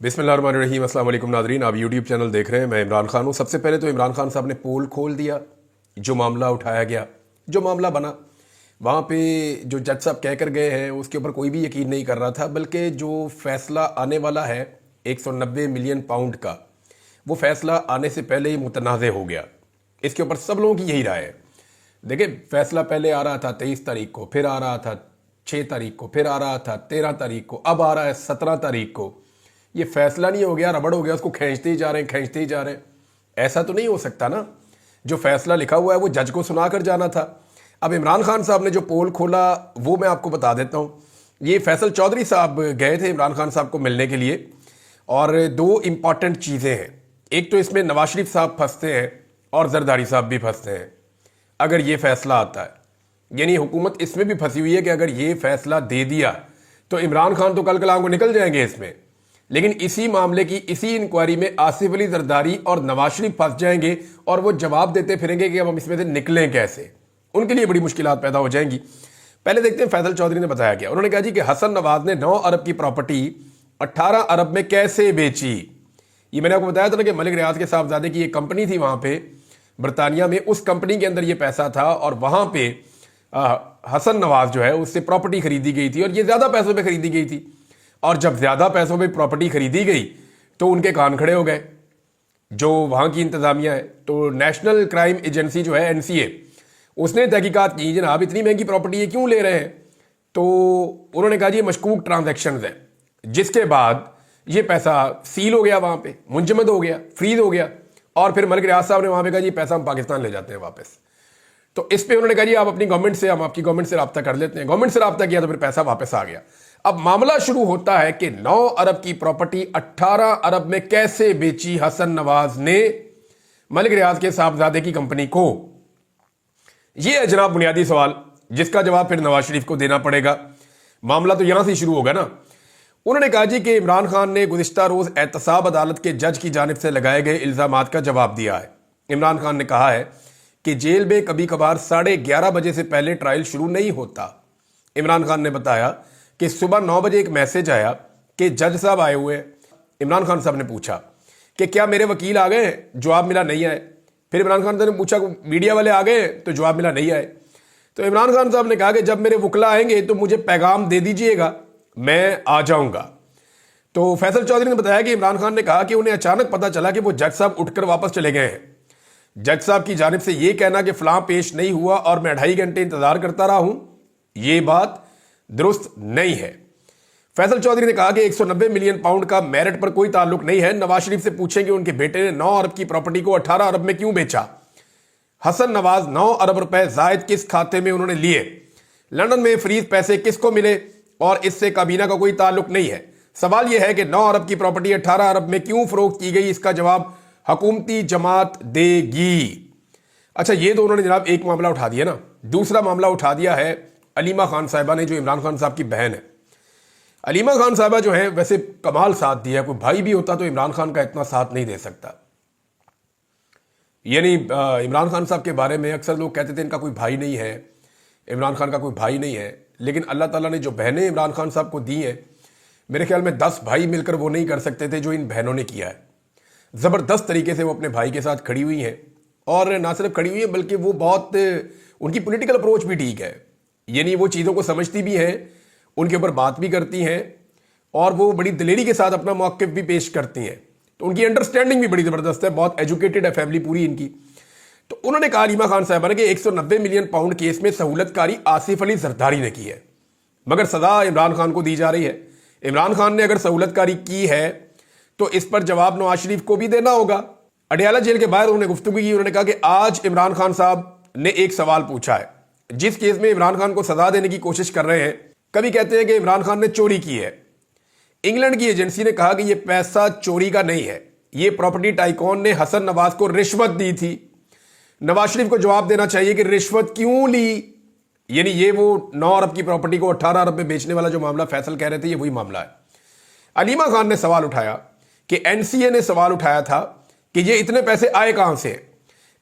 बिस्मिल्लाहिर्रहमानिर्रहीम। अस्सलाम वालेकुम नाज़रीन, आप यूट्यूब चैनल देख रहे हैं। मैं इमरान खान हूँ। सबसे पहले तो इमरान खान साहब ने पोल खोल दिया, जो मामला उठाया गया, जो मामला बना, वहाँ पे जो जज साहब कह कर गए हैं उसके ऊपर कोई भी यकीन नहीं कर रहा था, बल्कि जो फैसला आने वाला है 190 मिलियन पाउंड का, वो फैसला आने से पहले ही मुतनाज़ हो गया। इसके ऊपर सब लोगों की यही राय है। देखिए, फैसला पहले आ रहा था 23 तारीख को, फिर आ रहा था 6 तारीख को, फिर आ रहा था 13 तारीख को, अब आ रहा है 17 तारीख को। ये फैसला नहीं हो गया, रबड़ हो गया, उसको खींचते ही जा रहे हैं, खींचते ही जा रहे हैं। ऐसा तो नहीं हो सकता ना। जो फैसला लिखा हुआ है वो जज को सुना कर जाना था। अब इमरान खान साहब ने जो पोल खोला वो मैं आपको बता देता हूँ। ये फैसल चौधरी साहब गए थे इमरान खान साहब को मिलने के लिए, और दो इम्पॉर्टेंट चीज़ें हैं। एक तो इसमें नवाज शरीफ साहब फंसते हैं और जरदारी साहब भी फंसते हैं अगर ये फैसला आता है। यानी हुकूमत इसमें भी फंसी हुई है कि अगर ये फैसला दे दिया तो इमरान खान तो कल कलाम को निकल जाएंगे इसमें, लेकिन इसी मामले की इसी इंक्वायरी में आसिफ अली जरदारी और नवाज शरीफ फंस जाएंगे और वो जवाब देते फिरेंगे कि अब हम इसमें से निकलें कैसे। उनके लिए बड़ी मुश्किलात पैदा हो जाएंगी। पहले देखते हैं फैसल चौधरी ने बताया क्या। उन्होंने कहा जी कि हसन नवाज ने 9 अरब की प्रॉपर्टी 18 अरब में कैसे बेची। ये मैंने आपको बताया था ना कि मलिक रियाज के साहबजादे की एक कंपनी थी वहां पे बरतानिया में, उस कंपनी के अंदर ये पैसा था और वहां पे हसन नवाज जो है उससे प्रॉपर्टी खरीदी गई थी और ये ज्यादा पैसों पे खरीदी गई थी। और जब ज्यादा पैसों पे प्रॉपर्टी खरीदी गई तो उनके कान खड़े हो गए जो वहां की इंतजामिया है। तो नेशनल क्राइम एजेंसी जो है एनसीए, उसने तहकीकात की, जनाब इतनी महंगी प्रॉपर्टी ये क्यों ले रहे हैं। तो उन्होंने कहा जी ये मशकूक ट्रांजैक्शन है, जिसके बाद ये पैसा सील हो गया, वहां पे मुंजमद हो गया, फ्रीज हो गया। और फिर मलिक रियाज साहब ने वहां पे कहा जी पैसा हम पाकिस्तान ले जाते हैं वापस। तो इस पे उन्होंने कहा जी आप अपनी गवर्नमेंट से, हम आपकी गवर्नमेंट से रब्ता कर लेते हैं। गवर्नमेंट से रब्ता किया तो फिर पैसा वापस आ गया। अब मामला शुरू होता है कि 9 अरब की प्रॉपर्टी 18 अरब में कैसे बेची हसन नवाज ने मलिक रियाज के साहबजादे की कंपनी को। यह है जनाब बुनियादी सवाल, जिसका जवाब फिर नवाज शरीफ को देना पड़ेगा। मामला तो यहां से शुरू होगा ना। उन्होंने कहा जी कि इमरान खान ने गुज़िश्ता रोज एहतसाब अदालत के जज की जानिब से लगाए गए इल्जामात का जवाब दिया है। इमरान खान ने कहा है कि जेल में कभी कभार 11:30 बजे से पहले ट्रायल शुरू नहीं होता। इमरान खान ने बताया कि सुबह 9 बजे एक मैसेज आया कि जज साहब आए हुए हैं। इमरान खान साहब ने पूछा कि क्या मेरे वकील आ गए, जवाब मिला नहीं आए। फिर इमरान खान साहब ने पूछा मीडिया वाले आ गए, तो जवाब मिला नहीं आए। तो इमरान खान साहब ने कहा कि जब मेरे वकला आएंगे तो मुझे पैगाम दे दीजिएगा, मैं आ जाऊंगा। तो फैसल चौधरी ने बताया कि इमरान खान ने कहा कि उन्हें अचानक पता चला कि वो जज साहब उठकर वापस चले गए हैं। जज साहब की जानिब से यह कहना कि फलां पेश नहीं हुआ और मैं 2.5 घंटे इंतजार करता रहा हूं, यह बात दुरुस्त नहीं है। फैसल चौधरी ने कहा कि 190 मिलियन पाउंड का मेरिट पर कोई ताल्लुक नहीं है। नवाज शरीफ से पूछें कि उनके बेटे ने 9 अरब की प्रॉपर्टी को 18 अरब में क्यों बेचा। हसन नवाज 9 अरब रुपए जायद किस खाते में उन्होंने लिए, लंदन में फ्रीज पैसे किसको मिले, और इससे काबीना का कोई ताल्लुक नहीं है। सवाल यह है कि 9 अरब की प्रॉपर्टी 18 अरब में क्यों फरोख्त की गई, इसका जवाब हुकूमती जमात देगी। अच्छा, ये तो उन्होंने जनाब एक मामला उठा दिया ना। दूसरा मामला उठा दिया है अलीमा खान साहिबा ने, जो इमरान खान साहब की बहन है। अलीमा खान साहिबा जो है वैसे कमाल साथ दिया, कोई भाई भी होता तो इमरान खान का इतना साथ नहीं दे सकता। यानी इमरान खान साहब के बारे में अक्सर लोग कहते थे इनका कोई भाई नहीं है, इमरान खान का कोई भाई नहीं है, लेकिन अल्लाह ताला ने जो बहनें इमरान खान साहब को दी हैं, मेरे ख्याल में 10 भाई मिलकर वो नहीं कर सकते थे जो इन बहनों ने किया है। ज़बरदस्त तरीके से वो अपने भाई के साथ खड़ी हुई हैं, और ना सिर्फ खड़ी हुई है बल्कि वो बहुत, उनकी पॉलिटिकल अप्रोच भी ठीक है। यानी वो चीज़ों को समझती भी हैं, उनके ऊपर बात भी करती हैं, और वो बड़ी दिलेरी के साथ अपना मौक़िफ़ भी पेश करती हैं। तो उनकी अंडरस्टैंडिंग भी बड़ी ज़बरदस्त है, बहुत एजुकेटेड है फैमिली पूरी इनकी। तो उन्होंने कहा अलीमा खान साहबा ने कि 190 मिलियन पाउंड केस में सहूलतकारी आसिफ अली जरदारी ने की है, मगर सजा इमरान खान को दी जा रही है। इमरान खान ने अगर सहूलतकारी की है तो इस पर जवाब नवाज शरीफ को भी देना होगा। अडियाला जेल के बाहर उन्होंने गुफ्तगू की। उन्होंने कहा कि आज इमरान खान साहब ने एक सवाल पूछा है, जिस केस में इमरान खान को सजा देने की कोशिश कर रहे हैं। कभी कहते हैं कि इमरान खान ने चोरी की है। इंग्लैंड की एजेंसी ने कहा कि यह पैसा चोरी का नहीं है, यह प्रॉपर्टी टाइकॉन ने हसन नवाज को रिश्वत दी थी। नवाज शरीफ को जवाब देना चाहिए कि रिश्वत क्यों ली। यानी ये वो 9 अरब की प्रॉपर्टी को 18 अरब में बेचने वाला जो मामला फैसल कह रहे थे, ये वही मामला है। अलीमा खान ने सवाल उठाया कि एनसीए ने सवाल उठाया था कि ये इतने पैसे आए कहां से।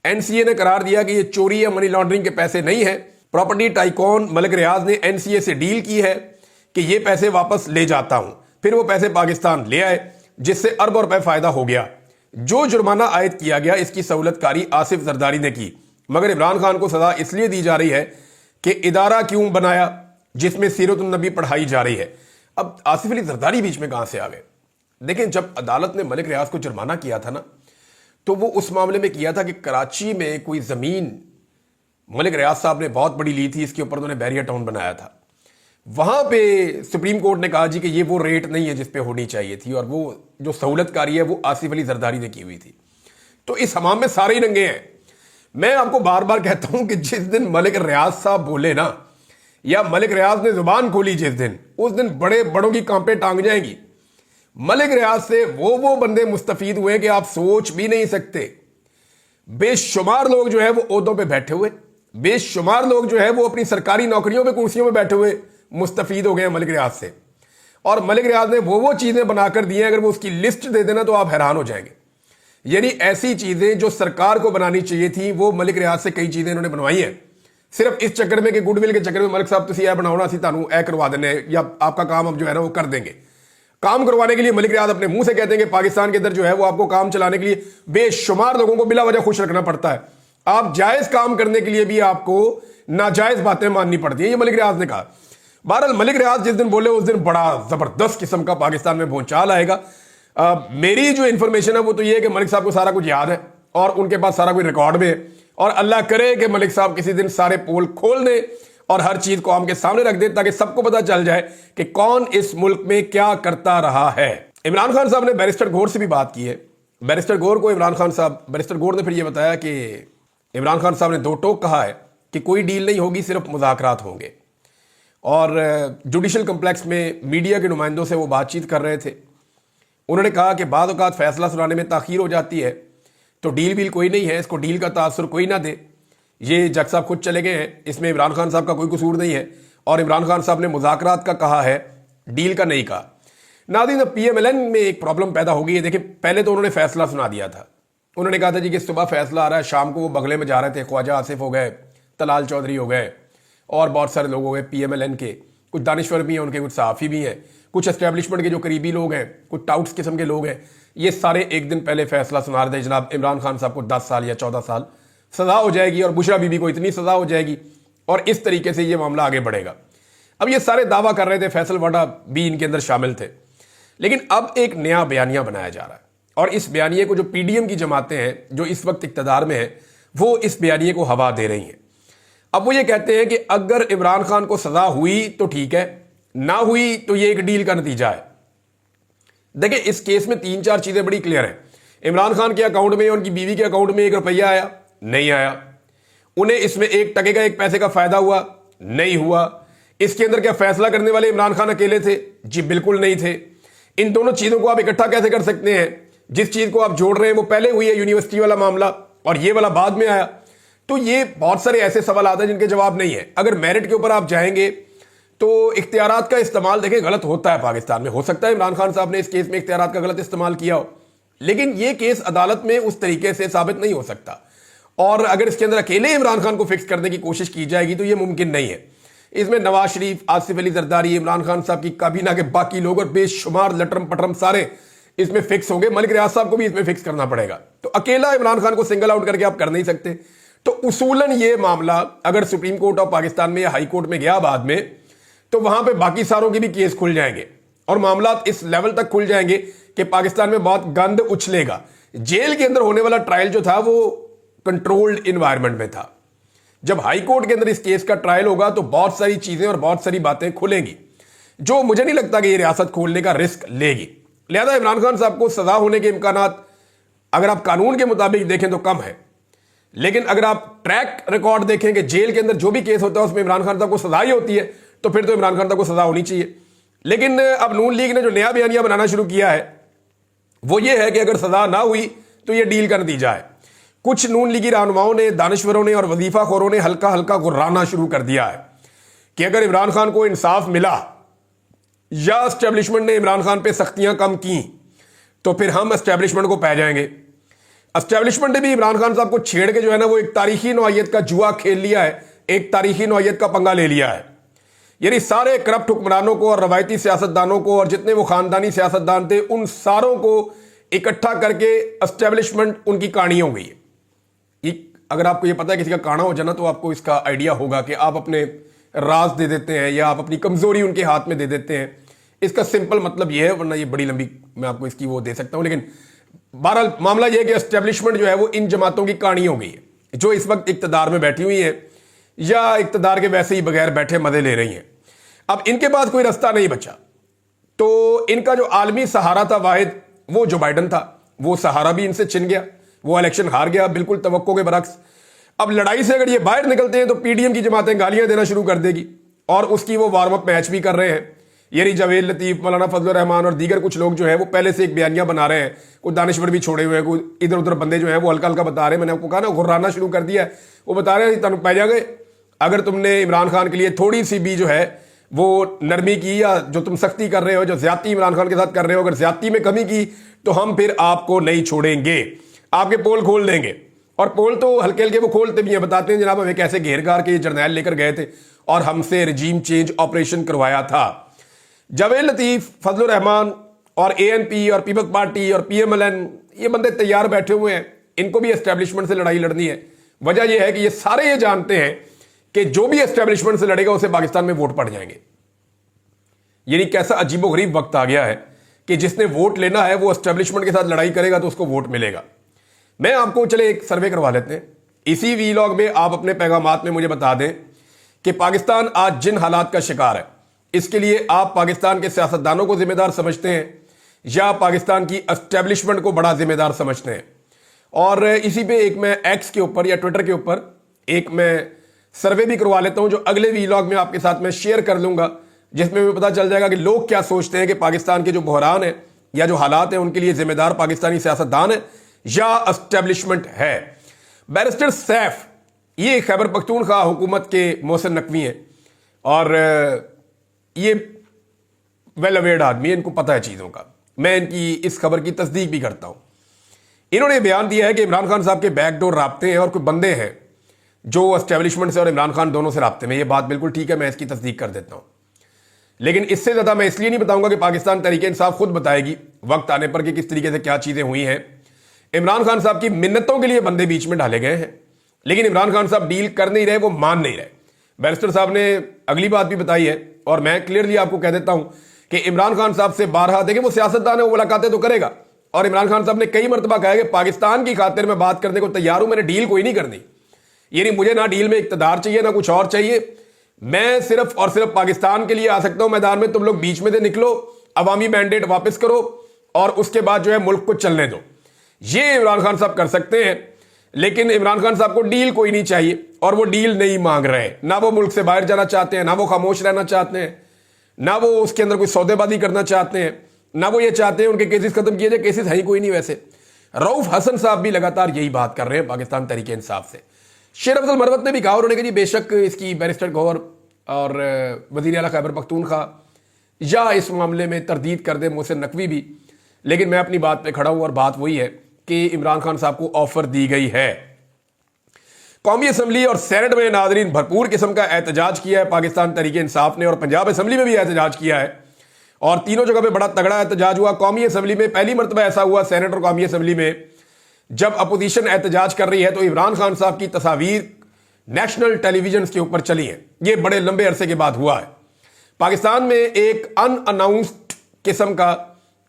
एनसीए ने करार दिया कि ये चोरी या मनी लॉन्ड्रिंग के पैसे नहीं है। प्रॉपर्टी टाइकॉन मलिक रियाज ने एनसीए से डील की है कि ये पैसे वापस ले जाता हूं। फिर वो पैसे पाकिस्तान ले आए, جس سے اربوں روپے فائدہ ہو گیا. جو جرمانہ عائد کیا گیا اس کی سہولت کاری آصف زرداری نے کی, مگر عمران خان کو سزا اس لیے دی جا رہی ہے کہ ادارہ کیوں بنایا جس میں سیرت النبی پڑھائی جا رہی ہے. اب آصف علی زرداری بیچ میں کہاں سے آ گئے؟ دیکھیں, جب عدالت نے ملک ریاض کو جرمانہ کیا تھا نا, تو وہ اس معاملے میں کیا تھا کہ کراچی میں کوئی زمین ملک ریاض صاحب نے بہت بڑی لی تھی, اس کے اوپر انہوں نے بیریا ٹاؤن بنایا تھا. وہاں پہ سپریم کورٹ نے کہا جی کہ یہ وہ ریٹ نہیں ہے جس پہ ہونی چاہیے تھی, اور وہ جو سہولت کاری ہے وہ آصف علی زرداری نے کی ہوئی تھی. تو اس حمام میں سارے ہی ننگے ہیں. میں آپ کو بار بار کہتا ہوں کہ جس دن ملک ریاض صاحب بولے نا, یا ملک ریاض نے زبان کھولی جس دن, اس دن بڑے بڑوں کی کانپیں ٹانگ جائیں گی. ملک ریاض سے وہ بندے مستفید ہوئے کہ آپ سوچ بھی نہیں سکتے. بے شمار لوگ جو ہے وہ عہدوں پہ بیٹھے ہوئے, بے شمار لوگ جو ہے وہ اپنی سرکاری نوکریوں پہ کرسیوں پہ بیٹھے ہوئے مستفید ہو گئے ہیں ملک ریاض سے. اور ملک ریاض نے وہ چیزیں بنا کر دی ہیں, اگر وہ اس کی لسٹ دے دینا تو آپ حیران ہو جائیں گے. یعنی ایسی چیزیں جو سرکار کو بنانی چاہیے تھی, وہ ملک ریاض سے کئی چیزیں انہوں نے بنوائی ہیں, صرف اس چکر میں کہ گڈ ول کے چکر میں ملک صاحب تسی اے بناؤ نا, اسی تانوں اے کروا دینے, یا آپ کا کام اب جو ہے نا وہ کر دیں گے. کام کروانے کے لیے ملک ریاض اپنے منہ سے کہتے ہیں کہ پاکستان کے اندر جو ہے وہ آپ کو کام چلانے کے لیے بے شمار لوگوں کو بلا وجہ خوش رکھنا پڑتا ہے. آپ جائز کام کرنے کے لیے بھی آپ کو ناجائز باتیں ماننی پڑتی ہیں, یہ ملک ریاض نے کہا. بہرحال ملک ریاض جس دن بولے اس دن بڑا زبردست قسم کا پاکستان میں بھونچال آئے گا. میری جو انفارمیشن ہے وہ تو یہ ہے کہ ملک صاحب کو سارا کچھ یاد ہے اور ان کے پاس سارا کوئی ریکارڈ میں ہے, اور اللہ کرے کہ ملک صاحب کسی دن سارے پول کھول دیں اور ہر چیز کو عوام کے سامنے رکھ دیں, تاکہ سب کو پتا چل جائے کہ کون اس ملک میں کیا کرتا رہا ہے. عمران خان صاحب نے بیرسٹر گور سے بھی بات کی ہے. بیرسٹر گور کو عمران خان صاحب, بیرسٹر گور نے پھر یہ بتایا کہ عمران خان صاحب نے دو ٹوک کہا ہے کہ کوئی ڈیل نہیں ہوگی, صرف مذاکرات ہوں گے. اور جوڈیشل کمپلیکس میں میڈیا کے نمائندوں سے وہ بات چیت کر رہے تھے. انہوں نے کہا کہ بعض اوقات فیصلہ سنانے میں تاخیر ہو جاتی ہے, تو ڈیل ویل کوئی نہیں ہے, اس کو ڈیل کا تاثر کوئی نہ دے. یہ جج صاحب خود چلے گئے ہیں, اس میں عمران خان صاحب کا کوئی قصور نہیں ہے, اور عمران خان صاحب نے مذاکرات کا کہا ہے, ڈیل کا نہیں کہا. ناظرین, پی ایم ایل این میں ایک پرابلم پیدا ہو گئی ہے. دیکھیں, پہلے تو انہوں نے فیصلہ سنا دیا تھا. انہوں نے کہا تھا جی کہ صبح فیصلہ آ رہا ہے, شام کو وہ بغلے میں جا رہے تھے, خواجہ آصف ہو گئے, طلال چودھری ہو گئے, اور بہت سارے لوگ ہو گئے پی ایم ایل این کے. کچھ دانشور بھی ہیں ان کے, کچھ صحافی بھی ہیں, کچھ اسٹیبلشمنٹ کے جو قریبی لوگ ہیں, کچھ ٹاؤٹس قسم کے لوگ ہیں. یہ سارے ایک دن پہلے فیصلہ سنا رہے تھے جناب عمران خان صاحب کو 10 سال یا 14 سال سزا ہو جائے گی, اور بشرا بی بی کو اتنی سزا ہو جائے گی, اور اس طریقے سے یہ معاملہ آگے بڑھے گا. اب یہ سارے دعویٰ کر رہے تھے, فیصل واڈا بھی ان کے اندر شامل تھے. لیکن اب ایک نیا بیانیہ بنایا جا رہا ہے, اور اس بیانیے کو جو پی ڈی ایم کی جماعتیں ہیں جو اس وقت اقتدار میں ہیں, وہ اس بیانیے کو ہوا دے رہی ہیں. اب وہ یہ کہتے ہیں کہ اگر عمران خان کو سزا ہوئی تو ٹھیک ہے, نہ ہوئی تو یہ ایک ڈیل کا نتیجہ ہے. دیکھیں, اس کیس میں 3-4 چیزیں بڑی کلیئر ہیں. عمران خان کے اکاؤنٹ میں, ان کی بیوی کے اکاؤنٹ میں 1 روپیہ آیا نہیں آیا. انہیں اس میں 1 ٹکے کا 1 پیسے کا فائدہ ہوا نہیں ہوا. اس کے اندر کیا فیصلہ کرنے والے عمران خان اکیلے تھے؟ جی بالکل نہیں تھے. ان دونوں چیزوں کو آپ اکٹھا کیسے کر سکتے ہیں؟ جس چیز کو آپ جوڑ رہے ہیں وہ پہلے ہوئی ہے, یونیورسٹی والا معاملہ, اور یہ والا بعد میں آیا. تو یہ بہت سارے ایسے سوالات ہیں جن کے جواب نہیں ہے. اگر میرٹ کے اوپر آپ جائیں گے تو اختیارات کا استعمال دیکھیں غلط ہوتا ہے پاکستان میں. ہو سکتا ہے عمران خان صاحب نے اس کیس میں اختیارات کا غلط استعمال کیا ہو, لیکن یہ کیس عدالت میں اس طریقے سے ثابت نہیں ہو سکتا. اور اگر اس کے اندر اکیلے عمران خان کو فکس کرنے کی کوشش کی جائے گی تو یہ ممکن نہیں ہے. اس میں نواز شریف, آصف علی زرداری, عمران خان صاحب کی کابینہ کے باقی لوگ اور بے شمار لٹرم پٹرم سارے اس میں فکس ہوں گے. ملک ریاض صاحب کو بھی اس میں فکس کرنا پڑے گا. تو اکیلا عمران خان کو سنگل آؤٹ کر کے آپ کر نہیں سکتے. تو اصولاً یہ معاملہ اگر سپریم کورٹ آف پاکستان میں یا ہائی کورٹ میں گیا بعد میں, تو وہاں پہ باقی ساروں کے بھی کیس کھل جائیں گے, اور معاملات اس لیول تک کھل جائیں گے کہ پاکستان میں بہت گند اچھلے گا. جیل کے اندر ہونے والا ٹرائل جو تھا وہ کنٹرولڈ انوائرمنٹ میں تھا. جب ہائی کورٹ کے اندر اس کیس کا ٹرائل ہوگا تو بہت ساری چیزیں اور بہت ساری باتیں کھلیں گی, جو مجھے نہیں لگتا کہ یہ ریاست کھولنے کا رسک لے گی. لہذا عمران خان صاحب کو سزا ہونے کے امکانات اگر آپ قانون کے مطابق دیکھیں تو کم ہے, لیکن اگر آپ ٹریک ریکارڈ دیکھیں کہ جیل کے اندر جو بھی کیس ہوتا ہے اس میں عمران خان صاحب کو سزا ہی ہوتی ہے, تو پھر تو عمران خان صاحب کو سزا ہونی چاہیے. لیکن اب نون لیگ نے جو نیا بیانیہ بنانا شروع کیا ہے وہ یہ ہے کہ اگر سزا نہ ہوئی تو یہ ڈیل کا نتیجہ ہے. کچھ نون لیگی رہنماؤں نے, دانشوروں نے اور وظیفہ خوروں نے ہلکا ہلکا غرانا شروع کر دیا ہے کہ اگر عمران خان کو انصاف ملا یا اسٹیبلشمنٹ نے عمران خان پہ سختیاں کم کی تو پھر ہم اسٹیبلشمنٹ کو پہ جائیں گے. اسٹیبلشمنٹ نے بھی عمران خان صاحب کو چھیڑ کے جو ہے نا وہ ایک تاریخی نوعیت کا جوا کھیل لیا ہے, ایک تاریخی نوعیت کا پنگا لے لیا ہے یعنی سارے کرپٹ حکمرانوں کو اور روایتی سیاستدانوں کو اور جتنے وہ خاندانی سیاستدان تھے ان ساروں کو اکٹھا کر کے اسٹیبلشمنٹ ان کی کہانی ہو گئی ہے. اگر آپ کو یہ پتا ہے کسی کا کانا ہو جانا تو آپ کو اس کا آئیڈیا ہوگا کہ آپ اپنے راز دے دیتے ہیں یا آپ اپنی کمزوری ان کے ہاتھ میں دے دیتے ہیں. اس کا سمپل مطلب یہ ہے, ورنہ یہ بڑی لمبی میں آپ کو اس کی وہ دے سکتا ہوں, لیکن بہرحال معاملہ یہ ہے کہ اسٹیبلشمنٹ جو ہے وہ ان جماعتوں کی کہانی ہو گئی ہے جو اس وقت اقتدار میں بیٹھی ہوئی ہیں یا اقتدار کے ویسے ہی بغیر بیٹھے مزے لے رہی ہیں. اب ان کے پاس کوئی رستہ نہیں بچا, تو ان کا جو عالمی سہارا تھا واحد وہ جو بائیڈن تھا, وہ سہارا بھی ان سے چھن گیا, وہ الیکشن ہار گیا بالکل توقع کے برعکس. اب لڑائی سے اگر یہ باہر نکلتے ہیں تو پی ڈی ایم کی جماعتیں گالیاں دینا شروع کر دے گی, اور اس کی وہ وارم اپ میچ بھی کر رہے ہیں. یعنی جاوید لطیف, مولانا فضل الرحمان اور دیگر کچھ لوگ جو ہیں وہ پہلے سے ایک بیانیہ بنا رہے ہیں, کوئی دانشور بھی چھوڑے ہوئے ہیں, کوئی ادھر ادھر بندے جو ہیں وہ ہلکا ہلکا بتا رہے ہیں. میں نے آپ کو کہا نا غرانا شروع کر دیا ہے. وہ بتا رہے ہیں تم پہ جا گئے, اگر تم نے عمران خان کے لیے تھوڑی سی بھی جو ہے وہ نرمی کی یا جو تم سختی کر رہے ہو, جو زیادتی عمران خان کے ساتھ کر رہے ہو, اگر زیادتی میں کمی کی تو ہم پھر آپ کو نہیں چھوڑیں گے, آپ کے پول کھول دیں گے. اور پول تو ہلکے ہلکے وہ کھولتے بھی ہیں, بتاتے ہیں جناب ہمیں کیسے گھیر گھار کے یہ جرنیل لے کر گئے تھے اور ہم سے رجیم چینج آپریشن کروایا تھا. جاوید لطیف, فضل الرحمان اور اے این پی اور پیپلز پارٹی اور پی ایم ایل این, یہ بندے تیار بیٹھے ہوئے ہیں, ان کو بھی اسٹیبلشمنٹ سے لڑائی لڑنی ہے. وجہ یہ ہے کہ یہ سارے یہ جانتے ہیں کہ جو بھی اسٹیبلشمنٹ سے لڑے گا اسے پاکستان میں ووٹ پڑ جائیں گے. یعنی کیسا عجیب و غریب وقت آ گیا ہے کہ جس نے ووٹ لینا ہے وہ اسٹیبلشمنٹ کے ساتھ لڑائی کرے گا تو اس کو ووٹ ملے گا. میں آپ کو چلے ایک سروے کروا لیتے ہیں, اسی وی لاگ میں آپ اپنے پیغامات میں مجھے بتا دیں کہ پاکستان آج جن حالات کا شکار ہے اس کے لیے آپ پاکستان کے سیاستدانوں کو ذمہ دار سمجھتے ہیں یا پاکستان کی اسٹیبلشمنٹ کو بڑا ذمہ دار سمجھتے ہیں. اور اسی پہ ایک میں ایکس کے اوپر یا ٹویٹر کے اوپر ایک میں سروے بھی کروا لیتا ہوں جو اگلے وی لاگ میں آپ کے ساتھ میں شیئر کر لوں گا, جس میں پتہ چل جائے گا کہ لوگ کیا سوچتے ہیں کہ پاکستان کے جو بحران ہے یا جو حالات ہیں ان کے لیے ذمہ دار پاکستانی سیاستدان ہے یا اسٹیبلشمنٹ ہے. بیرسٹر سیف یہ خیبر پختونخوا حکومت کے محسن نقوی ہیں اور یہ ویل اویئرڈ آدمی ہے, ان کو پتہ ہے چیزوں کا. میں ان کی اس خبر کی تصدیق بھی کرتا ہوں. انہوں نے بیان دیا ہے کہ عمران خان صاحب کے بیک ڈور رابطے ہیں اور کوئی بندے ہیں جو اسٹیبلشمنٹ سے اور عمران خان دونوں سے رابطے میں. یہ بات بالکل ٹھیک ہے, میں اس کی تصدیق کر دیتا ہوں, لیکن اس سے زیادہ میں اس لیے نہیں بتاؤں گا کہ پاکستان تحریک انصاف خود بتائے گی وقت آنے پر کہ کس طریقے سے کیا چیزیں ہوئی ہیں. عمران خان صاحب کی منتوں کے لیے بندے بیچ میں ڈالے گئے ہیں, لیکن عمران خان صاحب ڈیل کر نہیں رہے, وہ مان نہیں رہے. بیرسٹر صاحب نے اگلی بات بھی بتائی ہے اور میں کلیئرلی آپ کو کہہ دیتا ہوں کہ عمران خان صاحب سے بارہا, دیکھیں وہ سیاستدان ہے, وہ ملاقاتیں تو کرے گا, اور عمران خان صاحب نے کئی مرتبہ کہا کہ پاکستان کی خاطر میں بات کرنے کو تیار ہوں, میں نے ڈیل کوئی نہیں کرنی. یعنی مجھے نہ ڈیل میں اقتدار چاہیے نہ کچھ اور چاہیے, میں صرف اور صرف پاکستان کے لیے آ سکتا ہوں میدان میں. تم لوگ بیچ میں سے نکلو, عوامی مینڈیٹ واپس کرو اور اس کے بعد جو ہے ملک کو چلنے دو. یہ عمران خان صاحب کر سکتے ہیں, لیکن عمران خان صاحب کو ڈیل کوئی نہیں چاہیے اور وہ ڈیل نہیں مانگ رہے. نہ وہ ملک سے باہر جانا چاہتے ہیں, نہ وہ خاموش رہنا چاہتے ہیں, نہ وہ اس کے اندر کوئی سودے بازی کرنا چاہتے ہیں, نہ وہ یہ چاہتے ہیں ان کے کیسز ختم کیے جائے. کیسز ہے ہی کوئی نہیں. ویسے رؤف حسن صاحب بھی لگاتار یہی بات کر رہے ہیں پاکستان تحریک انصاف سے. شیر افضل مروت نے بھی کہا, انہوں نے کہا جی بے شک اس کی بیرسٹر گور اور وزیر اعلیٰ خیبر پختونخوا یا اس معاملے میں تردید کر دے محسن نقوی بھی, لیکن میں اپنی بات پہ کھڑا ہوں اور بات وہی ہے کہ عمران خان صاحب کو آفر دی گئی ہے. قومی اسمبلی اور سینٹ میں ناظرین بھرپور قسم کا احتجاج کیا ہے پاکستان تحریک انصاف نے, اور پنجاب اسمبلی میں بھی احتجاج کیا ہے, اور تینوں جگہ پہ بڑا تگڑا احتجاج ہوا. قومی اسمبلی میں پہلی مرتبہ ایسا ہوا سینٹ اور قومی اسمبلی میں جب اپوزیشن احتجاج کر رہی ہے تو عمران خان صاحب کی تصاویر نیشنل ٹیلی ویژنز کے اوپر چلی ہیں. یہ بڑے لمبے عرصے کے بعد ہوا ہے. پاکستان میں ایک ان اناؤنسڈ قسم کا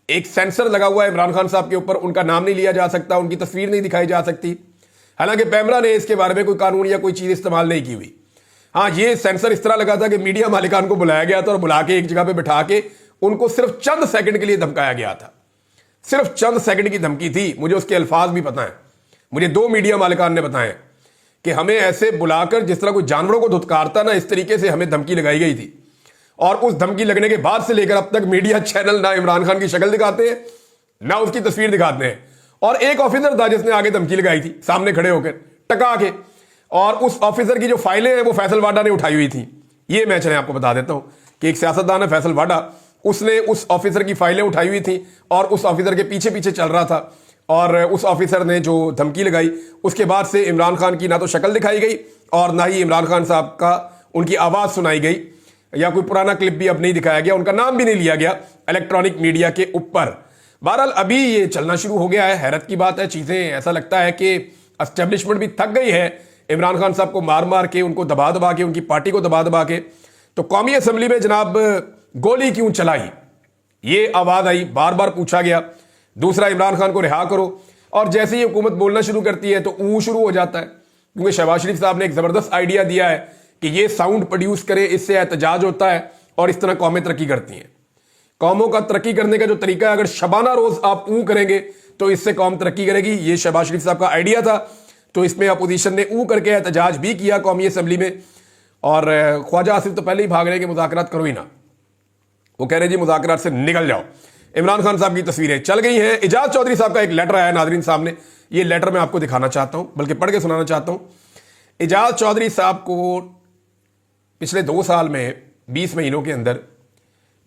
ایک سینسر لگا ہوا ہے عمران خان صاحب کے اوپر, ان کا نام نہیں لیا جا سکتا, ان کی تصویر نہیں دکھائی جا سکتی, حالانکہ پیمرا نے اس کے بارے میں کوئی قانون یا کوئی چیز استعمال نہیں کی ہوئی. ہاں یہ سینسر اس طرح لگا تھا کہ میڈیا مالکان کو بلایا گیا تھا اور بلا کے ایک جگہ پہ بٹھا کے ان کو صرف چند سیکنڈ کے لیے دھمکایا گیا تھا. صرف چند سیکنڈ کی دھمکی تھی. مجھے اس کے الفاظ بھی پتہ ہیں, مجھے 2 میڈیا مالکان نے بتائے کہ ہمیں ایسے بلا کر جس طرح کوئی جانوروں کو دھتکارتا نا, اس طریقے سے ہمیں دھمکی لگائی گئی تھی. اور اس دھمکی لگنے کے بعد سے لے کر اب تک میڈیا چینل نہ عمران خان کی شکل دکھاتے ہیں نہ اس کی تصویر دکھاتے ہیں. اور ایک آفیسر تھا جس نے آگے دھمکی لگائی تھی سامنے کھڑے ہو کر ٹکا کے, اور اس آفیسر کی جو فائلیں ہیں وہ فیصل واڈا نے اٹھائی ہوئی تھیں. یہ میں چلیں آپ کو بتا دیتا ہوں کہ ایک سیاستدان ہے فیصل واڈا, اس نے اس آفیسر کی فائلیں اٹھائی ہوئی تھیں اور اس آفیسر کے پیچھے پیچھے چل رہا تھا, اور اس آفیسر نے جو دھمکی لگائی اس کے بعد سے عمران خان کی نہ تو شکل دکھائی گئی اور نہ ہی عمران خان صاحب کا ان کی آواز سنائی گئی. या कोई पुराना क्लिप भी अब नहीं दिखाया गया, उनका नाम भी नहीं लिया गया इलेक्ट्रॉनिक मीडिया के ऊपर। बहरहाल अभी ये चलना शुरू हो गया है। हैरत की बात है, चीजें ऐसा लगता है कि एस्टेब्लिशमेंट भी थक गई है इमरान खान साहब को मार मार के, उनको दबा दबा के, उनकी पार्टी को दबा दबा के। तो कौमी असम्बली में जनाब गोली क्यों चलाई, ये आवाज आई, बार बार पूछा गया। दूसरा, इमरान खान को रिहा करो, और जैसे ही हुकूमत बोलना शुरू करती है तो ऊ शुरू हो जाता है, क्योंकि शहबाज शरीफ साहब ने एक जबरदस्त आइडिया दिया है कि ये साउंड प्रोड्यूस करे, इससे एहतजाज होता है और इस तरह कौमें तरक्की करती हैं। कौमों का तरक्की करने का जो तरीका है, अगर शबाना रोज आप ऊ करेंगे तो इससे कौम तरक्की करेगी। ये शहबाज शरीफ साहब का आइडिया था, तो इसमें अपोजिशन ने ऊ करके एहतजाज भी किया कौमी असम्बली में। और ख्वाजा आसिफ तो पहले ही भाग रहे हैं कि मुज़ाकरात करो ही ना, वो कह रहे जी मुज़ाकरात से निकल जाओ। इमरान खान साहब की तस्वीरें चल गई हैं। एजाज चौधरी साहब का एक लेटर आया नाजरीन सामने, ये लेटर मैं आपको दिखाना चाहता हूं, बल्कि पढ़ के सुनाना चाहता हूं। एजाज चौधरी साहब को पिछले 2 साल में 20 महीनों के अंदर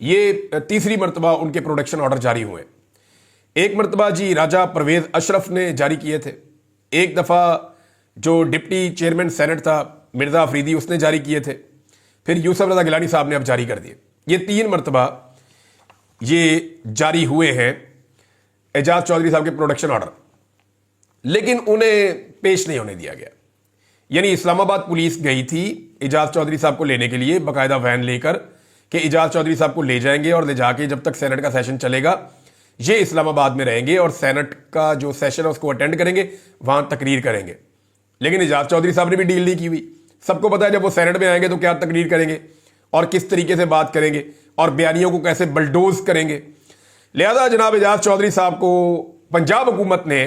ये तीसरी मरतबा उनके प्रोडक्शन ऑर्डर जारी हुए। एक मरतबा जी राजा परवेज अशरफ ने जारी किए थे, एक दफ़ा जो डिप्टी चेयरमैन सेनेट था मिर्ज़ा अफरीदी उसने जारी किए थे, फिर यूसुफ रज़ा गिलानी साहब ने अब जारी कर दिए। ये 3 मरतबा ये जारी हुए हैं एजाज चौधरी साहब के प्रोडक्शन ऑर्डर, लेकिन उन्हें पेश नहीं होने दिया गया। यानी इस्लामाबाद पुलिस गई थी एजाज चौधरी साहब को लेने के लिए, बाकायदा वैन लेकर कि एजाज चौधरी साहब को ले जाएंगे और ले जाके जब तक सेनेट का सेशन चलेगा ये इस्लामाबाद में रहेंगे और सेनेट का जो सेशन है उसको अटेंड करेंगे, वहां तकरीर करेंगे। लेकिन एजाज चौधरी साहब ने भी डील नहीं की हुई। सबको पता है जब वो सेनेट में आएंगे तो क्या तकरीर करेंगे और किस तरीके से बात करेंगे और बयानियों को कैसे बलडोज करेंगे। लिहाजा जनाब एजाज चौधरी साहब को पंजाब हुकूमत ने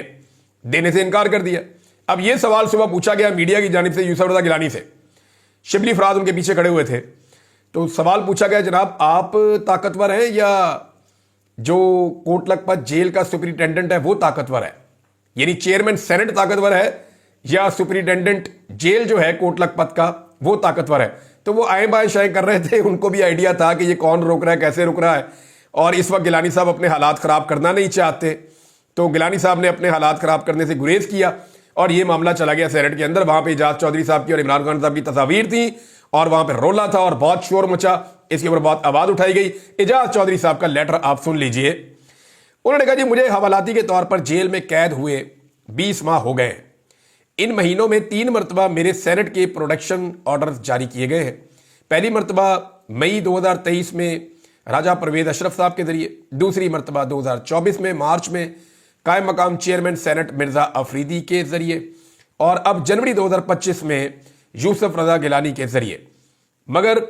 देने से इनकार कर दिया। अब यह सवाल सुबह पूछा गया मीडिया की जानिब से यूसुफ रज़ा गिलानी से, शिबली फराज उनके पीछे खड़े हुए थे, तो सवाल पूछा गया जनाब आप ताकतवर हैं या जो कोट लखपत जेल का सुपरिटेंडेंट है वो ताकतवर है, यानी चेयरमैन सेनेट ताकतवर है या सुपरिटेंडेंट जेल जो है कोट लखपत का वो ताकतवर है। तो वो आए बाएं शाएं कर रहे थे, उनको भी आइडिया था कि ये कौन रोक रहा है, कैसे रुक रहा है, और इस वक्त गिलानी साहब अपने हालात खराब करना नहीं चाहते, तो गिलानी साहब ने अपने हालात खराब करने से गुरेज किया और ये मामला चला गया सेनेट के अंदर। वहां पे एजाज चौधरी साहब की और इमरान खान साहब की तस्वीर थी और वहां पे रोला था और बहुत शोर मचा, इसके ऊपर बहुत आवाज उठाई गई। एजाज चौधरी साहब का लेटर आप सुन लीजिए। उन्होंने कहा जी मुझे हवालाती के तौर पर जेल में कैद हुए 20 माह हो गए। इन महीनों में 3 मरतबा मेरे सेनेट के प्रोडक्शन ऑर्डर जारी किए गए हैं। पहली मरतबा मई 2023 में राजा परवेज अशरफ साहब के जरिए, दूसरी मरतबा 2024 में मार्च में कायम मकाम चेयरमैन सेनेट मिर्जा अफरीदी के जरिए, और अब जनवरी 2025 में यूसुफ रज़ा गिलानी के जरिए। मगर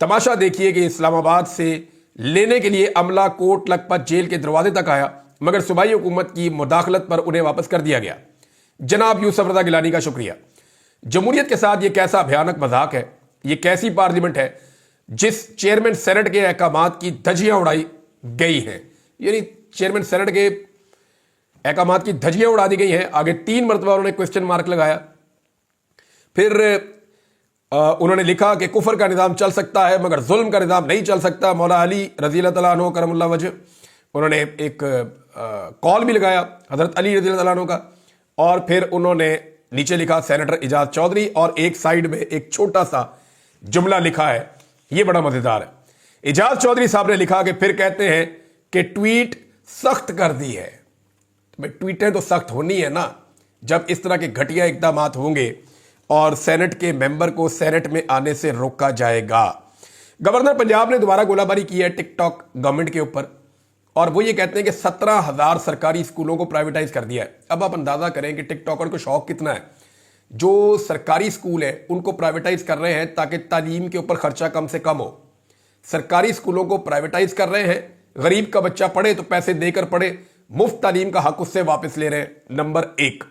तमाशा देखिए कि इस्लामाबाद से लेने के लिए अमला कोट लखपत जेल के दरवाजे तक आया, मगर सूबाई हुकूमत की मुदाखलत पर उन्हें वापस कर दिया गया। जनाब यूसुफ रज़ा गिलानी का शुक्रिया। जमहूरियत के साथ यह कैसा भयानक मजाक है, यह कैसी पार्लियामेंट है जिस चेयरमैन सेनेट के अहकामात की धज्जियां उड़ाई गई हैं, यानी चेयरमैन सेनेट के अहकामात की धज्जियां उड़ा दी गई हैं। आगे 3 मरतबा उन्होंने क्वेश्चन मार्क लगाया। फिर उन्होंने लिखा कि कुफर का निज़ाम चल सकता है मगर जुल्म का निज़ाम नहीं चल सकता। मौला अली रज़ी अल्लाह तआला अन्हु करमुल्लाह वजह, उन्होंने एक कॉल भी लगाया हज़रत अली रज़ी अल्लाह अन्हु का। और फिर उन्होंने नीचे लिखा सेनेटर एजाज चौधरी, और एक साइड में एक छोटा सा जुमला लिखा है, ये बड़ा मजेदार है। एजाज चौधरी साहब ने लिखा कि फिर कहते हैं कि ट्वीट सख्त कर दी है। तो ट्वीटें तो सख्त होनी है ना, जब इस तरह के घटिया इक़दामात होंगे और सेनेट के मेंबर को सेनेट में आने से रोका जाएगा। गवर्नर पंजाब ने दोबारा गोलाबारी की है टिकटॉक गवर्नमेंट के ऊपर, और वो ये कहते हैं कि 17,000 सरकारी स्कूलों को प्राइवेटाइज कर दिया है। अब आप अंदाजा करें कि टिकटॉकर को शौक कितना है। जो सरकारी स्कूल है उनको प्राइवेटाइज कर रहे हैं ताकि तालीम के ऊपर खर्चा कम से कम हो। सरकारी स्कूलों को प्राइवेटाइज कर रहे हैं, गरीब का बच्चा पढ़े तो पैसे देकर पढ़े, मुफ्त तालीम का हक उससे वापस ले रहे हैं। नंबर 1।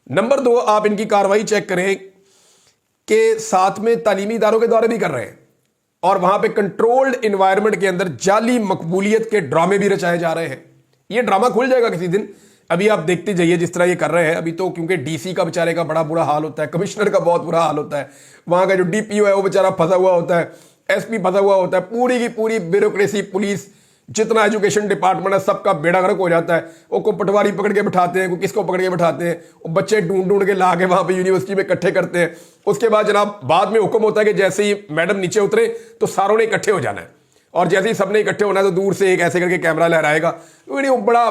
नंबर 2, आप इनकी कार्रवाई चेक करें कि साथ में तालीमी इदारों के दौरे भी कर रहे हैं और वहां पे कंट्रोल्ड इन्वायरमेंट के अंदर जाली मकबूलियत के ड्रामे भी रचाए जा रहे हैं। ये ड्रामा खुल जाएगा किसी दिन, अभी आप देखते जाइए जिस तरह ये कर रहे हैं। अभी तो क्योंकि डीसी का बेचारे का बड़ा बुरा हाल होता है, कमिश्नर का बहुत बुरा हाल होता है, वहां का जो डीपीओ है वो बेचारा फंसा हुआ होता है, एसपी फंसा हुआ होता है, पूरी की पूरी ब्यूरोक्रेसी पुलिस जितना एजुकेशन डिपार्टमेंट है सबका बेड़ा गर्क हो जाता है। वो को पटवारी पकड़ के बिठाते हैं, को किसको पकड़ के बिठाते हैं, वो बच्चे ढूंढ ढूंढ के ला के वहाँ पे यूनिवर्सिटी में इकट्ठे करते हैं। उसके बाद जनाब बाद में हुक्म होता है कि जैसे ही मैडम नीचे उतरे तो सारों ने इकट्ठे हो जाना है, और जैसे ही सबने इकट्ठे होना है तो दूर से एक ऐसे करके कैमरा लहराएगा। वो बड़ा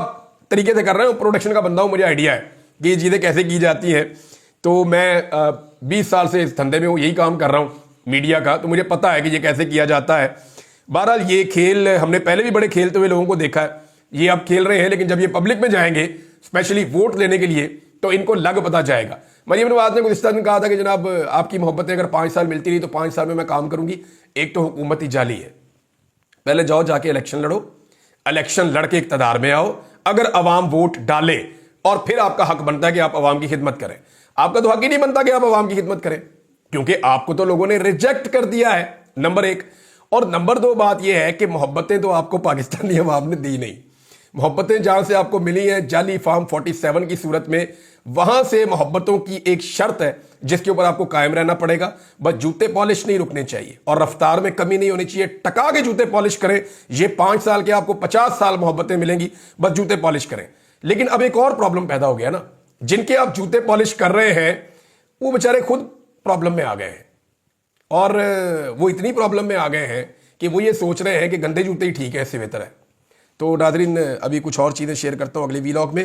तरीके से कर रहे हैं, प्रोडक्शन का बंदा हूँ, मुझे आइडिया है कि ये चीज़ें कैसे की जाती हैं। तो मैं 20 साल से इस धंधे में यही काम कर रहा हूँ मीडिया का, तो मुझे पता है कि ये कैसे किया जाता है। बहरहाल ये खेल हमने पहले भी बड़े खेलते हुए लोगों को देखा है, ये अब खेल रहे हैं, लेकिन जब ये पब्लिक में जाएंगे स्पेशली वोट लेने के लिए तो इनको लग पता जाएगा। मरियम नवाज ने गुज़िश्ता दिन कहा था कि जनाब आपकी मोहब्बतें अगर 5 साल मिलती रही तो 5 साल में मैं काम करूंगी। एक तो हुकूमत ही जाली है, पहले जाओ जाके इलेक्शन लड़ो, इलेक्शन लड़के इक़्तिदार में आओ, अगर अवाम वोट डाले और फिर आपका हक बनता है कि आप अवाम की खिदमत करें। आपका तो हक ही नहीं बनता कि आप अवाम की खिदमत करें, क्योंकि आपको तो लोगों ने रिजेक्ट कर दिया है, नंबर 1। और नंबर 2 बात यह है कि मोहब्बतें तो आपको पाकिस्तानी अवाम ने दी नहीं। मोहब्बतें जहां से आपको मिली हैं जाली फार्म 47 की सूरत में, वहां से मोहब्बतों की एक शर्त है जिसके ऊपर आपको कायम रहना पड़ेगा। बस जूते पॉलिश नहीं रुकने चाहिए और रफ्तार में कमी नहीं होनी चाहिए। टका के जूते पॉलिश करें, ये 5 साल के आपको 50 साल मोहब्बतें मिलेंगी, बस जूते पॉलिश करें। लेकिन अब एक और प्रॉब्लम पैदा हो गया ना, जिनके आप जूते पॉलिश कर रहे हैं वो बेचारे खुद प्रॉब्लम में आ गए हैं, और वो इतनी प्रॉब्लम में आ गए हैं कि वो ये सोच रहे हैं कि गंदे जूते ही ठीक है, इससे बेहतर है। तो नाज़रीन अभी कुछ और चीज़ें शेयर करता हूँ अगले वीलॉग में।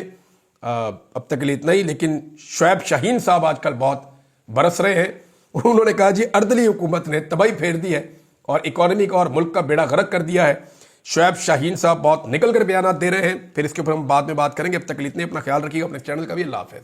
अब तक के लिए इतना ही। लेकिन शुएब शाहीन साहब आजकल बहुत बरस रहे हैं। उन्होंने कहा जी अर्दली हुकूमत ने तबाही फेर दी है और इकॉनमी का और मुल्क का बेड़ा गर्क कर दिया है। शुएब शाहीन साहब बहुत निकल कर बयान दे रहे हैं, फिर इसके ऊपर हम बाद में बात करेंगे। अब तक के लिए इतने, अपना ख्याल रखिएगा, अपने चैनल का भी। अल्लाह हाफ़िज़।